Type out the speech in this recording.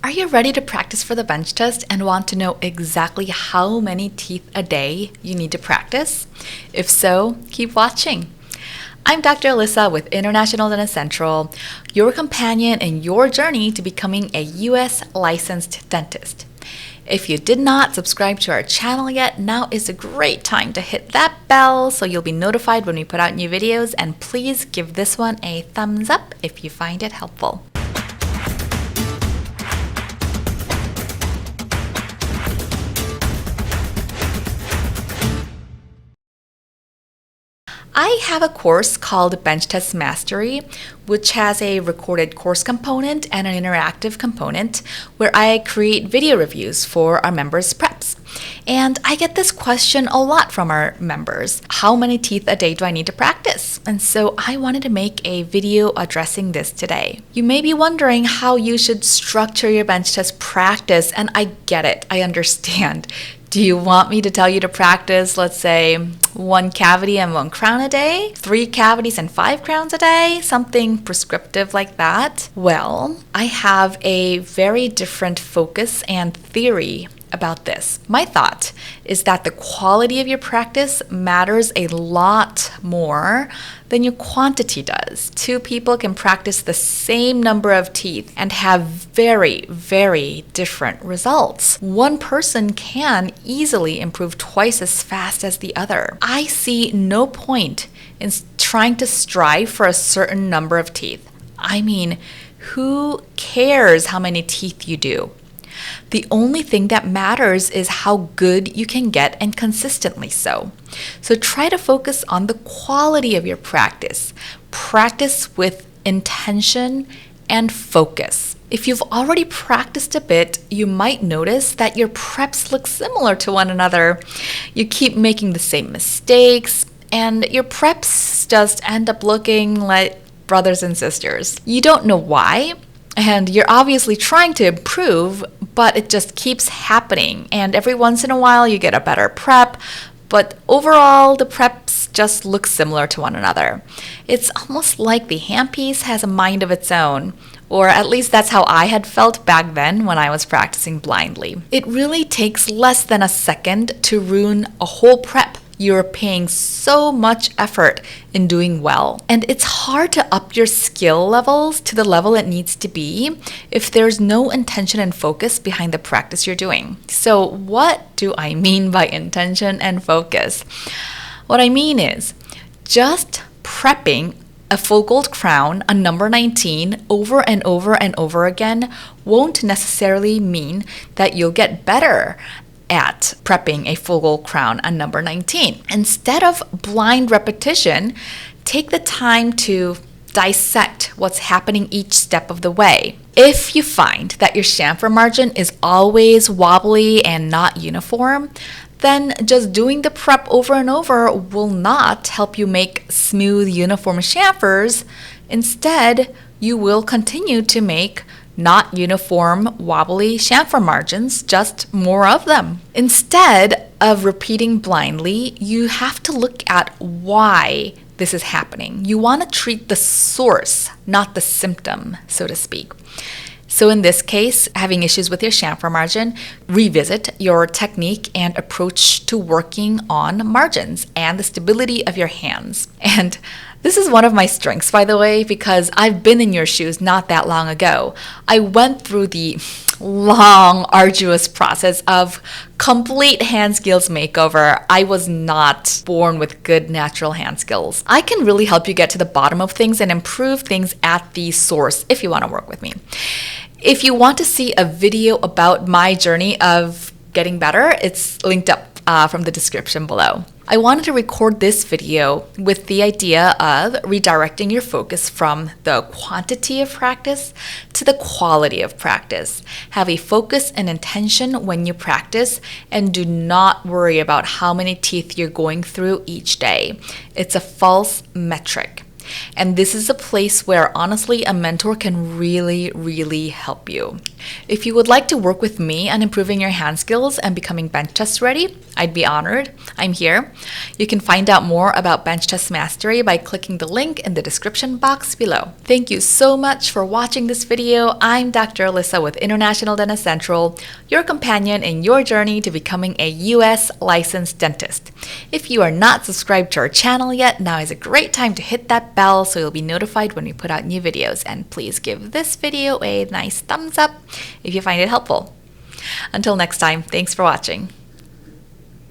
Are you ready to practice for the bench test and want to know exactly how many teeth a day you need to practice? If so, keep watching. I'm Dr. Alyssa with International Dentist Central, your companion in your journey to becoming a U.S. licensed dentist. If you did not subscribe to our channel yet, now is a great time to hit that bell so you'll be notified when we put out new videos, and please give this one a thumbs up if you find it helpful. I have a course called Bench Test Mastery, which has a recorded course component and an interactive component where I create video reviews for our members' preps. And I get this question a lot from our members: how many teeth a day do I need to practice? And so I wanted to make a video addressing this today. You may be wondering how you should structure your bench test practice, and I get it, I understand. Do you want me to tell you to practice, let's say, 1 cavity and 1 crown a day? 3 cavities and 5 crowns a day? Something prescriptive like that? Well, I have a very different focus and theory about this. My thought is that the quality of your practice matters a lot more than your quantity does. 2 people can practice the same number of teeth and have very, very different results. One person can easily improve twice as fast as the other. I see no point in trying to strive for a certain number of teeth. I mean, who cares how many teeth you do? The only thing that matters is how good you can get, and consistently so. So try to focus on the quality of your practice. Practice with intention and focus. If you've already practiced a bit, you might notice that your preps look similar to one another. You keep making the same mistakes, and your preps just end up looking like brothers and sisters. You don't know why, and you're obviously trying to improve, but it just keeps happening. And every once in a while you get a better prep, but overall the preps just look similar to one another. It's almost like the handpiece has a mind of its own, or at least that's how I had felt back then when I was practicing blindly. It really takes less than a second to ruin a whole prep. You're paying so much effort in doing well. And it's hard to up your skill levels to the level it needs to be if there's no intention and focus behind the practice you're doing. So what do I mean by intention and focus? What I mean is just prepping a full gold crown, a number 19, over and over and over again won't necessarily mean that you'll get better at prepping a full gold crown, a number 19. Instead of blind repetition, take the time to dissect what's happening each step of the way. If you find that your chamfer margin is always wobbly and not uniform, then just doing the prep over and over will not help you make smooth, uniform chamfers. Instead, you will continue to make not uniform, wobbly chamfer margins, just more of them. Instead of repeating blindly, you have to look at why this is happening. You want to treat the source, not the symptom, so to speak. So in this case, having issues with your chamfer margin, revisit your technique and approach to working on margins and the stability of your hands. And this is one of my strengths, by the way, because I've been in your shoes not that long ago. I went through the long, arduous process of complete hand skills makeover. I was not born with good natural hand skills. I can really help you get to the bottom of things and improve things at the source if you want to work with me. If you want to see a video about my journey of getting better, it's linked up from the description below. I wanted to record this video with the idea of redirecting your focus from the quantity of practice to the quality of practice. Have a focus and intention when you practice, and do not worry about how many teeth you're going through each day. It's a false metric. And this is a place where honestly a mentor can really, really help you. If you would like to work with me on improving your hand skills and becoming bench test ready, I'd be honored. I'm here. You can find out more about bench test mastery by clicking the link in the description box below. Thank you so much for watching this video. I'm Dr. Alyssa with International Dentist Central, your companion in your journey to becoming a US licensed dentist. If you are not subscribed to our channel yet, now is a great time to hit that bell so you'll be notified when we put out new videos. And please give this video a nice thumbs up if you find it helpful. Until next time, thanks for watching.